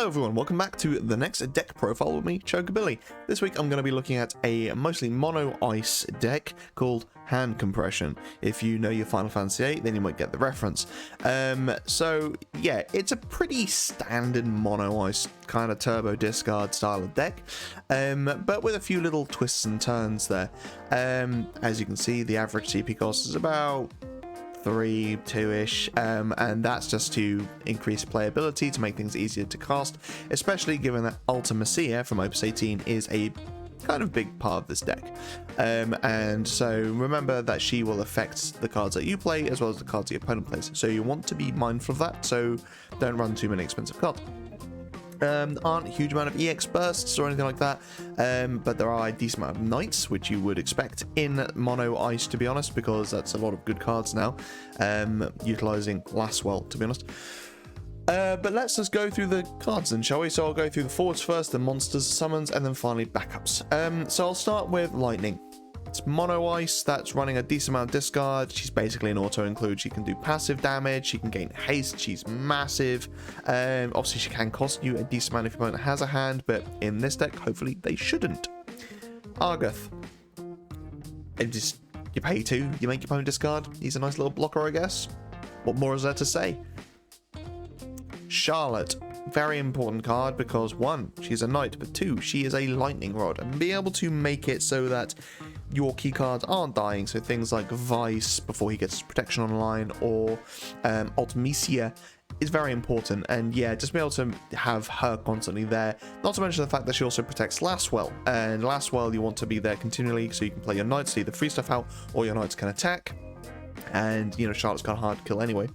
Hello everyone, welcome back to the next deck profile with me, Chocobilly. This week I'm going to be looking at a mostly mono ice deck called Hand Compression. If you know your Final Fantasy VIII, then you might get the reference. So yeah, it's a pretty standard mono ice kind of turbo discard style of deck, but with a few little twists and turns there. As you can see, the average CP cost is about 2-ish, and that's just to increase playability, to make things easier to cast, especially given that Ultimacia from Opus XVIII is a kind of big part of this deck. And so remember that she will affect the cards that you play as well as the cards that your opponent plays, so you want to be mindful of that, so don't run too many expensive cards. Aren't a huge amount of EX bursts or anything like that, but there are a decent amount of knights, which you would expect in mono ice, to be honest, because that's a lot of good cards now, utilizing Laswell, to be honest. But let's just go through the cards then, shall we? So I'll go through the forwards first, then monsters, summons, and then finally backups. So I'll start with lightning. It's mono ice, that's running a decent amount of discard. She's basically an auto include. She can do passive damage, she can gain haste, she's massive. Obviously she can cost you a decent amount if your opponent has a hand, but in this deck hopefully they shouldn't. Argath. You pay 2, you make your opponent discard. He's a nice little blocker, I guess. What more is there to say? Charlotte. Very important card because 1, she's a knight, but 2, she is a lightning rod, and be able to make it so that your key cards aren't dying, so things like Vice before he gets protection online, or Ultimacia is very important. And yeah, just be able to have her constantly there, not to mention the fact that she also protects Laswell, and Laswell you want to be there continually so you can play your knights to either free stuff out or your knights can attack, and you know Charlotte's kind of hard to kill anyway.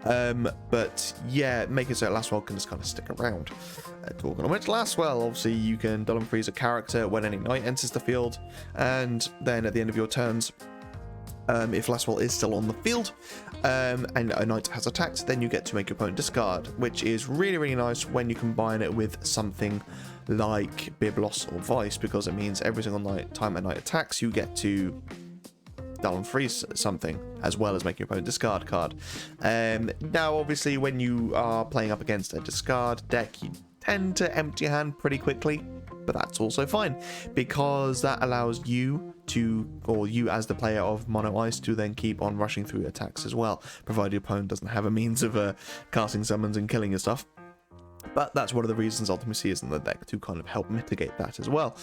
But yeah, make it so Laswell can just kind of stick around. Talking of which, Laswell, obviously you can double and freeze a character when any knight enters the field, and then at the end of your turns, if Laswell is still on the field, and a knight has attacked, then you get to make your opponent discard, which is really, really nice when you combine it with something like Biblos or Vice, because it means every single time a knight attacks, you get to dull and freeze something, as well as making your opponent discard a card. Now, obviously, when you are playing up against a discard deck, you tend to empty your hand pretty quickly, but that's also fine, because that allows you to, or you as the player of mono ice, to then keep on rushing through attacks as well, provided your opponent doesn't have a means of casting summons and killing your stuff. But that's one of the reasons Ultimacy is in the deck, to kind of help mitigate that as well.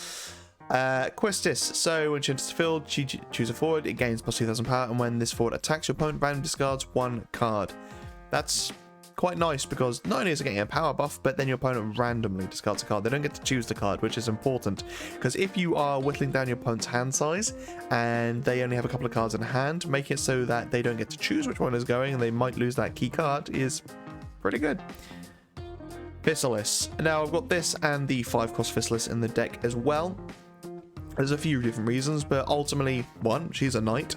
Quistis. So when she enters the field, she chooses a forward, it gains plus 2000 power, and when this forward attacks your opponent, randomly discards 1 card. That's quite nice, because not only is it getting a power buff, but then your opponent randomly discards a card. They don't get to choose the card, which is important, because if you are whittling down your opponent's hand size and they only have a couple of cards in hand, making it so that they don't get to choose which one is going and they might lose that key card is pretty good. Physalis. Now I've got this and the 5-cost Physalis in the deck as well. There's a few different reasons, but ultimately, 1, she's a knight,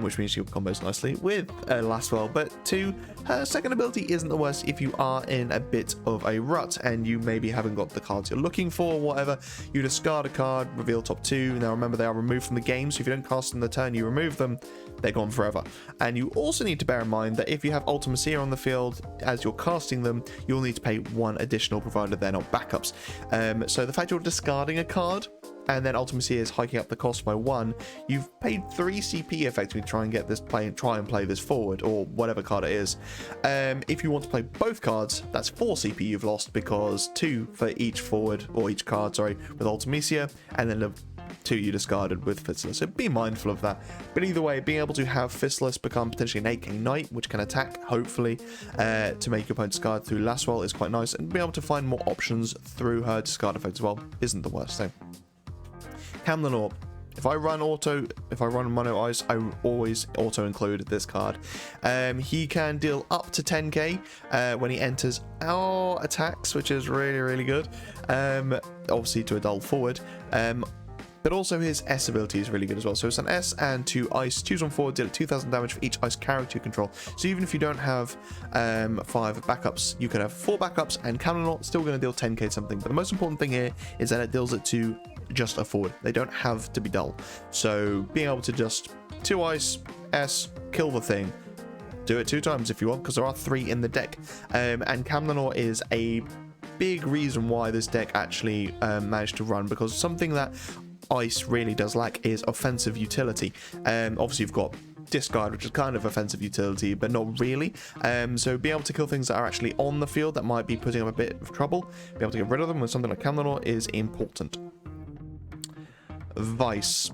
which means she combos nicely with Laswell, but 2, her second ability isn't the worst if you are in a bit of a rut and you maybe haven't got the cards you're looking for or whatever. You discard a card, reveal top 2. Now remember, they are removed from the game, so if you don't cast them the turn you remove them, they're gone forever. And you also need to bear in mind that if you have Ultimacia on the field as you're casting them, you'll need to pay 1 additional, provided they're not backups. So the fact you're discarding a card and then Ultimacia is hiking up the cost by 1, you've paid 3 CP effectively to try and get this try and play this forward, or whatever card it is. If you want to play both cards, that's 4 CP you've lost, because 2 for each forward, or each card, sorry, with Ultimacia, and then the 2 you discarded with Physalis. So be mindful of that. But either way, being able to have Physalis become potentially an 8k knight, which can attack, hopefully, to make your opponent discard through Laswell is quite nice, and being able to find more options through her discard effect as well isn't the worst thing. Camden Orb. If I run mono ice, I always auto include this card. He can deal up to 10k when he enters our attacks, which is really, really good. Obviously to a dull forward. But also his S ability is really good as well. So it's an S and 2 ice. Choose one forward, deal 2000 damage for each ice character you control. So even if you don't have 5 backups, you can have 4 backups, and Camelot still going to deal 10k something. But the most important thing here is that it deals it to just a forward. They don't have to be dull. So being able to just 2 ice, S, kill the thing, do it 2 times if you want, because there are 3 in the deck. And Camlanor is a big reason why this deck actually managed to run, because something that Ice really does lack is offensive utility. Obviously you've got discard, which is kind of offensive utility, but not really. So being able to kill things that are actually on the field that might be putting up a bit of trouble, be able to get rid of them with something like Camlanor is important. Vice.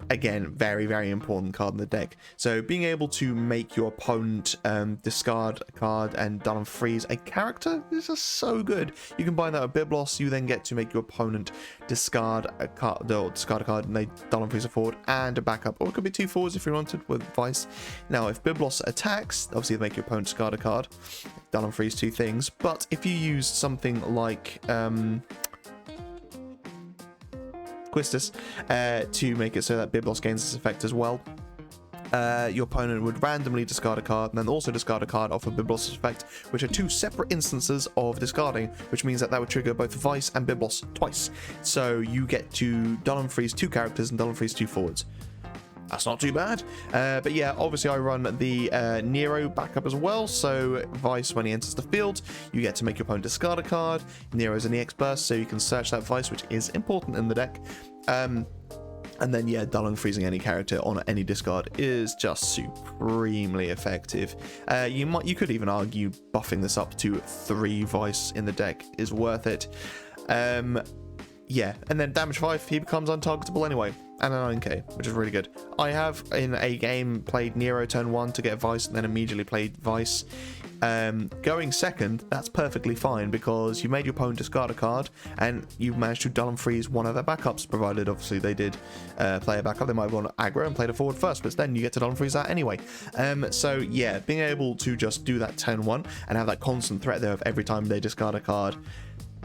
Again, very, very important card in the deck. So being able to make your opponent discard a card and dull and freeze a character is just so good. You combine that with Biblos, you then get to make your opponent discard a card, or discard a card, and they dull and freeze a forward and a backup, or it could be 2 forwards if you wanted with Vice. Now, if Biblos attacks, obviously they make your opponent discard a card, dull and freeze 2 things. But if you use something like Quistis to make it so that Biblos gains this effect as well, your opponent would randomly discard a card and then also discard a card off of Biblos' effect, which are 2 separate instances of discarding, which means that that would trigger both Vice and Biblos twice. So you get to dull and freeze 2 characters and dull and freeze 2 forwards. That's not too bad. But yeah, obviously I run the Nero backup as well. So Vice, when he enters the field, you get to make your opponent discard a card. Nero's an EX burst, so you can search that Vice, which is important in the deck. And then yeah, dull and freezing any character on any discard is just supremely effective. You could even argue buffing this up to 3 Vice in the deck is worth it. Yeah, and then damage 5, he becomes untargetable anyway, and a 9k, which is really good. I have, in a game, played Nero turn 1 to get Vice, and then immediately played Vice. Going second, that's perfectly fine, because you made your opponent discard a card, and you've managed to dull and freeze one of their backups, provided, obviously, they did play a backup. They might have gone aggro and played a forward first, but then you get to dull and freeze that anyway. So, yeah, being able to just do that turn 1, and have that constant threat there of every time they discard a card,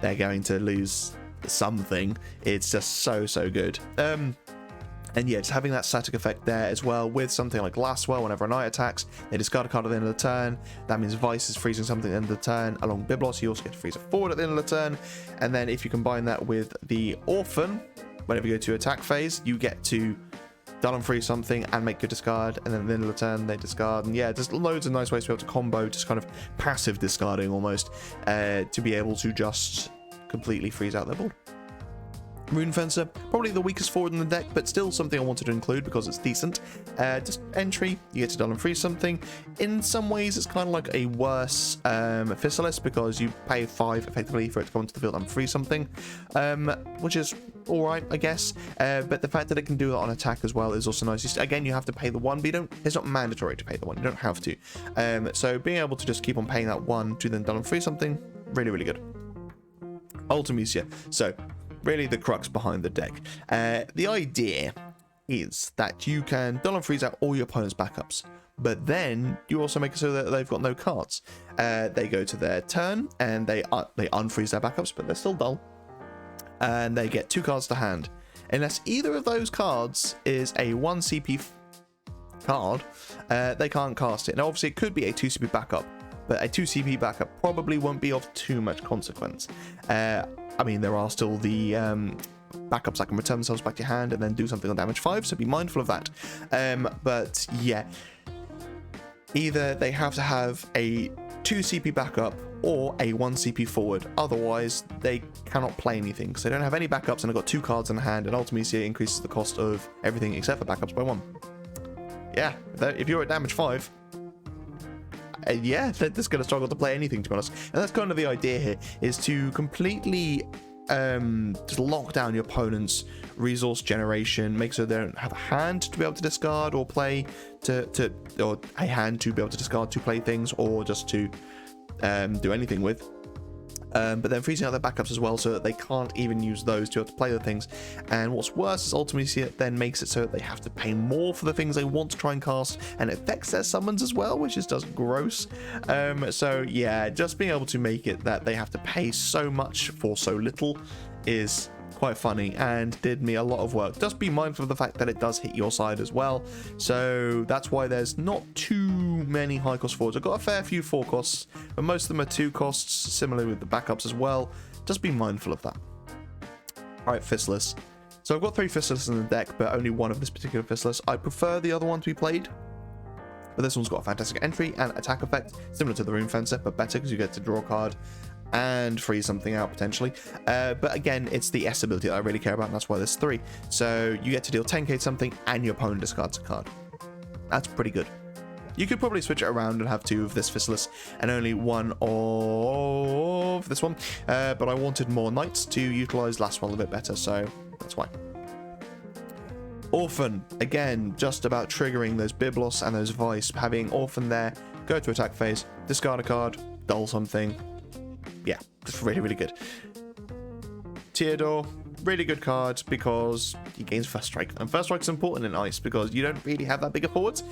they're going to lose something. It's just so good. And yeah, just having that static effect there as well with something like Glasswell. Whenever a knight attacks, they discard a card at the end of the turn. That means Vice is freezing something at the end of the turn. Along Biblos, you also get to freeze a forward at the end of the turn. And then if you combine that with the Orphan, whenever you go to attack phase, you get to dull and freeze something and make your discard, and then at the end of the turn they discard. And yeah, there's loads of nice ways to be able to combo, just kind of passive discarding almost, to be able to just completely freeze out their board. Rune Fencer, probably the weakest forward in the deck, but still something I wanted to include because it's decent. Just entry, you get to dull and freeze something. In some ways, it's kind of like a worse Fissalis, because you pay 5 effectively for it to come into the field and freeze something, which is alright, I guess. But the fact that it can do it on attack as well is also nice. Again, you have to pay the 1, but it's not mandatory to pay the 1. You don't have to. So being able to just keep on paying that 1 to then dull and freeze something, really good. Ultimecia. So, really the crux behind the deck. The idea is that you can dull and freeze out all your opponent's backups, but then you also make it so that they've got no cards. They go to their turn and they unfreeze their backups, but they're still dull, and they get 2 cards to hand. Unless either of those cards is a 1 CP card, they can't cast it. Now, obviously, it could be a 2 CP backup, but a 2 CP backup probably won't be of too much consequence. I mean, there are still the backups that can return themselves back to your hand and then do something on damage 5, so be mindful of that. But yeah, either they have to have a 2 CP backup or a 1 CP forward, otherwise they cannot play anything, because they don't have any backups and they've got 2 cards in hand, and ultimately it increases the cost of everything except for backups by 1. Yeah, if you're at damage 5, yeah, they're just going to struggle to play anything, to be honest. And that's kind of the idea here, is to completely just lock down your opponent's resource generation, make sure they don't have a hand to be able to discard or play or a hand to be able to discard to play things, or just to do anything with. But then freezing out their backups as well, so that they can't even use those to be able to play the things. And what's worse is ultimately it then makes it so that they have to pay more for the things they want to try and cast, and it affects their summons as well, which is just gross. So yeah, just being able to make it that they have to pay so much for so little is quite funny and did me a lot of work. Just be mindful of the fact that it does hit your side as well, so that's why there's not too many high cost forwards. I've got a fair few 4 costs, but most of them are 2 costs, similarly with the backups as well. Just be mindful of that. Alright, Fistless. So I've got 3 Fistless in the deck, but only one of this particular Fistless. I prefer the other one to be played, but this one's got a fantastic entry and attack effect, similar to the Rune Fencer, but better because you get to draw a card and freeze something out potentially. But again, it's the S ability that I really care about, and that's why there's 3. So you get to deal 10k to something and your opponent discards a card. That's pretty good. You could probably switch it around and have 2 of this Fistless and only 1 of this one, but I wanted more Knights to utilize last one a bit better, so that's why. Orphan, again, just about triggering those Biblos and those Vice. Having Orphan there, go to attack phase, discard a card, dull something. Yeah, just really, really good. Theodore, really good card because he gains First Strike. And First Strike is important in Ice because you don't really have that bigger forwards.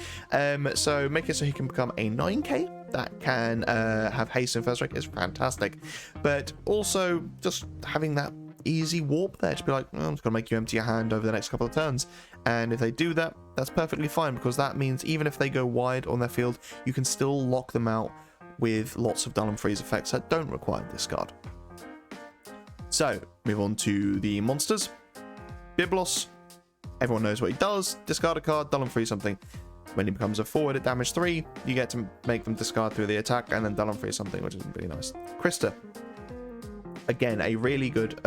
So make it so he can become a 9k that can have haste and First Strike is fantastic. But also just having that easy warp there to be like, I'm just going to make you empty your hand over the next couple of turns. And if they do that, that's perfectly fine because that means even if they go wide on their field, you can still lock them out with lots of dull and freeze effects that don't require discard. So, move on to the monsters. Biblos, everyone knows what he does. Discard a card, dull and freeze something. When he becomes a forward at damage 3, you get to make them discard through the attack and then dull and freeze something, which is really nice. Krista, again, a really good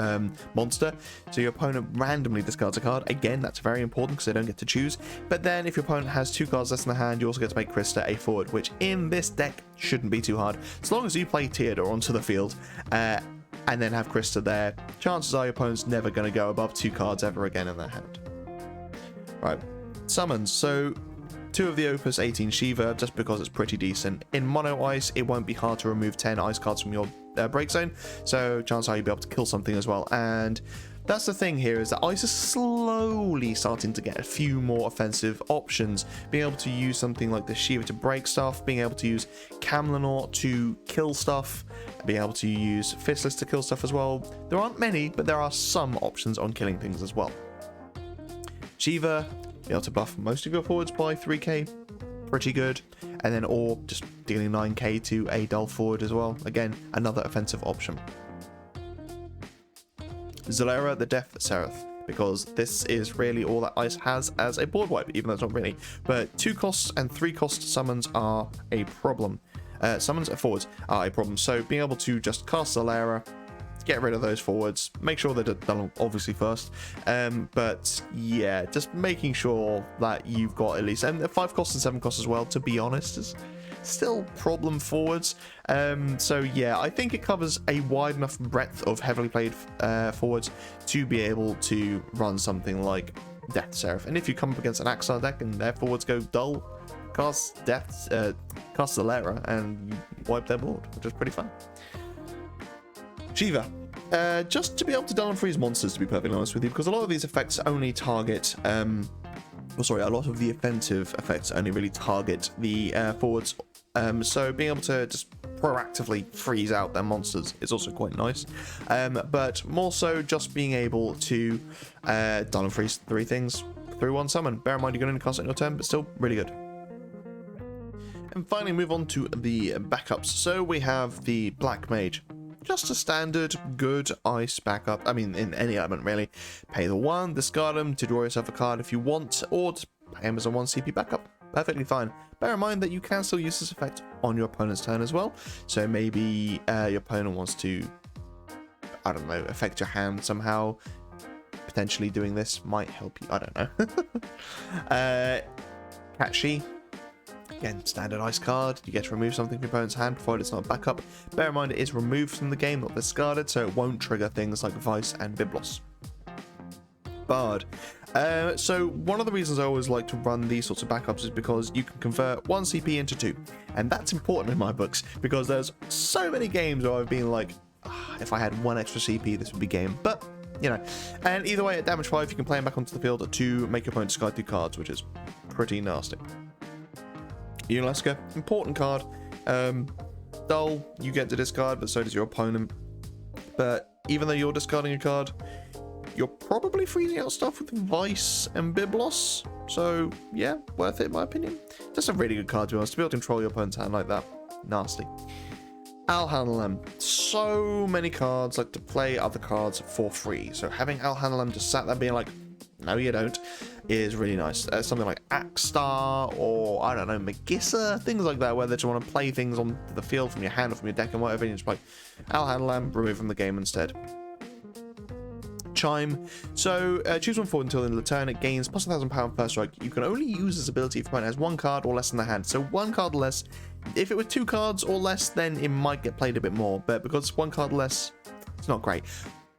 monster. So your opponent randomly discards a card. Again, that's very important because they don't get to choose. But then if your opponent has 2 cards less in the hand, you also get to make Krista a forward, which in this deck shouldn't be too hard. As long as you play Theodore onto the field and then have Krista there, chances are your opponent's never going to go above 2 cards ever again in their hand. Right, summons. So 2 of the Opus 18 Shiva, just because it's pretty decent. In mono ice, it won't be hard to remove 10 ice cards from your break zone, so chances are you'll be able to kill something as well. And that's the thing here, is that ice is slowly starting to get a few more offensive options. Being able to use something like the Shiva to break stuff, being able to use Camlanor to kill stuff, being able to use Fistless to kill stuff as well. There aren't many, but there are some options on killing things as well. Shiva, be able to buff most of your forwards by 3k, pretty good. And then or just dealing 9k to a dull forward as well. Again, another offensive option. Zalera, the Death Seraph, because this is really all that Ice has as a board wipe, even though it's not really. But 2 costs and 3 cost summons are a problem. Summons and forwards are a problem. So being able to just cast Zalera, get rid of those forwards, make sure they're done obviously first, but yeah, just making sure that you've got at least, and 5 costs and 7 costs as well, to be honest, is still problem forwards. So yeah, I think it covers a wide enough breadth of heavily played forwards to be able to run something like Death Seraph. And if you come up against an Axar deck and their forwards go dull, cast Zalera and you wipe their board, which is pretty fun. Shiva, just to be able to dull and freeze monsters, to be perfectly honest with you, because a lot of these effects only target, a lot of the offensive effects only really target the forwards. So being able to just proactively freeze out their monsters is also quite nice. But more so just being able to dull and freeze 3 things through 1 summon. Bear in mind you're going to cast it in your turn, but still really good. And finally move on to the backups. So we have the Black Mage. Just a standard good ice backup. I mean, in any element really. Pay the 1, discard them to draw yourself a card if you want, or to pay him as a 1 CP backup. Perfectly fine. Bear in mind that you can still use this effect on your opponent's turn as well. So maybe your opponent wants to, I don't know, affect your hand somehow. Potentially doing this might help you. I don't know. Catchy. Again, standard ice card. You get to remove something from your opponent's hand, provided it's not a backup. Bear in mind it is removed from the game, not discarded, so it won't trigger things like Vice and Biblos. Bard. So one of the reasons I always like to run these sorts of backups is because you can convert 1 CP into 2. And that's important in my books, because there's so many games where I've been like, if I had 1 extra CP, this would be game. But, you know. And either way, at damage 5, you can play them back onto the field to make your opponent discard 2 cards, which is pretty nasty. Unalaska, important card. Dull, you get to discard, but so does your opponent. But even though you're discarding a card, you're probably freezing out stuff with Vice and Biblos. So yeah, worth it in my opinion. Just a really good card to be honest. To be able to control your opponent's hand like that, nasty. Alhanalem. So many cards like to play other cards for free. So having Alhanalem just sat there being like, no you don't, is really nice. Something like Axstar or, I don't know, Magissa, things like that, where they just want to play things on the field from your hand or from your deck and whatever, and you just like, I'll handle them, remove from the game instead. Chime. So choose one forward until the end of the turn. It gains plus 1,000 power first strike. You can only use this ability if your opponent has one card or less in the hand. So one card less. If it were 2 cards or less, then it might get played a bit more. But because it's 1 card less, it's not great.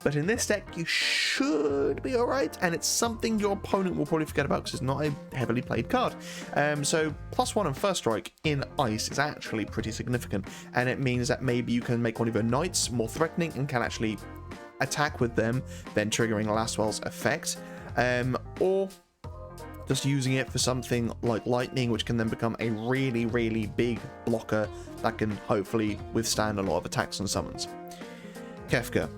But in this deck, you should be alright, and it's something your opponent will probably forget about because it's not a heavily played card. So +1 and first strike in Ice is actually pretty significant, and it means that maybe you can make one of your Knights more threatening and can actually attack with them, then triggering Lastwell's effect, or just using it for something like Lightning, which can then become a really, really big blocker that can hopefully withstand a lot of attacks and summons. Kefka.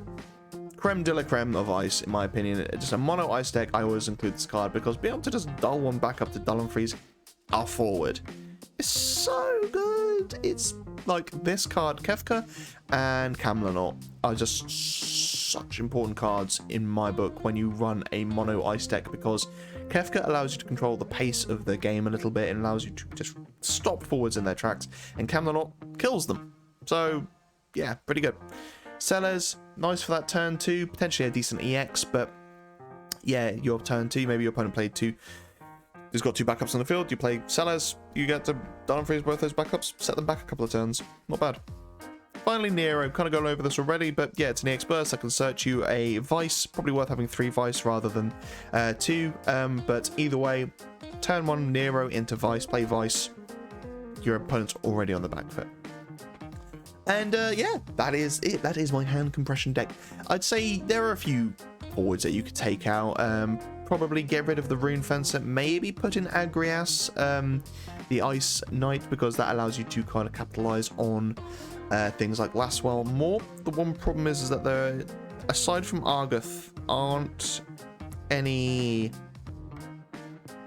Creme de la creme of Ice, in my opinion. Just a mono Ice deck, I always include this card, because being able to just dull one back up to dull and freeze our forward is so good. It's like this card, Kefka and Camlanor, are just such important cards in my book when you run a mono Ice deck, because Kefka allows you to control the pace of the game a little bit and allows you to just stop forwards in their tracks, and Camlanor kills them. So yeah, pretty good. Sellers, nice for that turn 2, potentially a decent EX, but yeah, your turn 2, maybe your opponent played 2, he's got 2 backups on the field, you play Sellers, you get to dull and freeze both those backups, set them back a couple of turns, not bad. Finally, Nero, kind of gone over this already, but yeah, it's an EX burst. I can search you a Vice, probably worth having 3 Vice rather than 2, but either way, turn 1 Nero into Vice, play Vice, your opponent's already on the back foot. And yeah, that is it. That is my hand compression deck. I'd say there are a few forwards that you could take out. Probably get rid of the Rune Fencer, maybe put in Agrias, the Ice Knight, because that allows you to kind of capitalize on things like Lastwell more. The one problem is that there, aside from Argoth, aren't any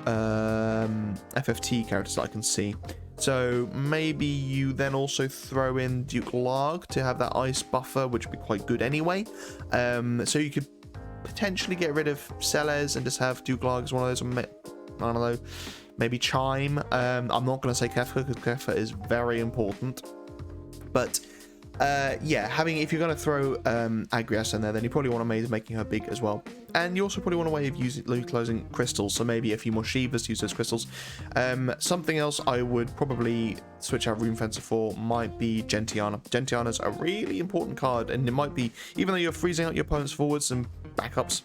FFT characters that I can see. So maybe you then also throw in Duke Larg to have that ice buffer, which would be quite good anyway. So you could potentially get rid of Celes and just have Duke Larg as one of those. I don't know, maybe Chime. I'm not going to say Kefka because Kefka is very important. But yeah, if you're going to throw Agrias in there, then you probably want to making her big as well. And you also probably want a way of utilizing crystals, so maybe a few more Shivas to use those crystals. Something else I would probably switch out Rune Fencer for might be Gentiana. Gentiana's a really important card, and it might be, even though you're freezing out your opponent's forwards and backups,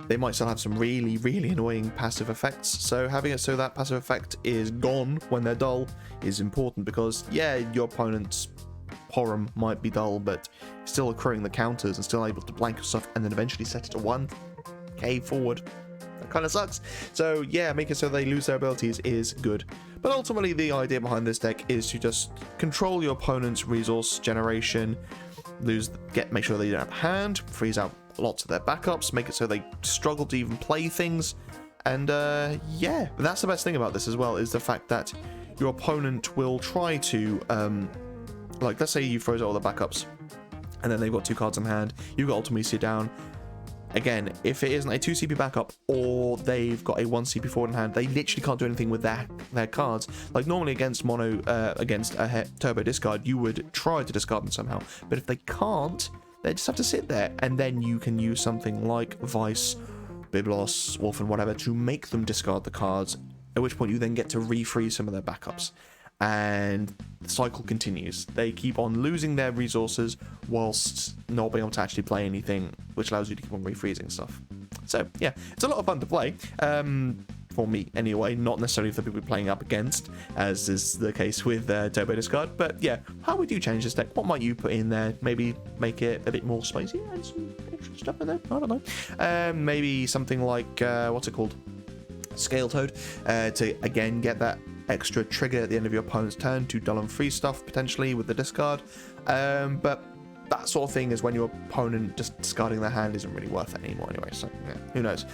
they might still have some really, really annoying passive effects. So having it so that passive effect is gone when they're dull is important, because yeah, your opponent's Porum might be dull, but still accruing the counters and still able to blank stuff and then eventually set it to 1k forward. That kind of sucks. So yeah, making so they lose their abilities is good. But ultimately the idea behind this deck is to just control your opponent's resource generation, make sure they don't have hand, freeze out lots of their backups, make it so they struggle to even play things. And yeah, but that's the best thing about this as well, is the fact that your opponent will try to like, let's say you froze out all the backups and then they've got 2 cards in hand, you've got Ultimacy down. Again, if it isn't a 2 CP backup or they've got a 1 CP forward in hand, they literally can't do anything with their cards. Like normally against mono, against a turbo discard, you would try to discard them somehow, but if they can't, they just have to sit there, and then you can use something like Vice, Biblos, Orphan, whatever, to make them discard the cards, at which point you then get to refreeze some of their backups. And the cycle continues. They keep on losing their resources whilst not being able to actually play anything, which allows you to keep on refreezing stuff. So yeah, it's a lot of fun to play. For me anyway, not necessarily for the people playing up against, as is the case with Turbo Discard. But yeah, how would you change this deck? What might you put in there? Maybe make it a bit more spicy, add some extra stuff in there, I don't know. Maybe something like, what's it called? Scale Toad, to again get that extra trigger at the end of your opponent's turn to dull and freeze stuff, potentially with the discard. But that sort of thing is when your opponent just discarding their hand isn't really worth it anymore anyway, so yeah, who knows.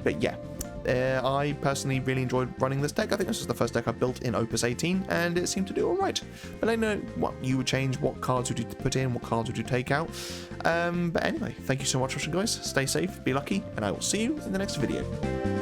But yeah, I personally really enjoyed running this deck. I think this is the first deck I built in Opus 18, and it seemed to do all right. But let me know what you would change, what cards would you put in, what cards would you take out. But anyway, thank you so much for watching, guys. Stay safe, be lucky, and I will see you in the next video.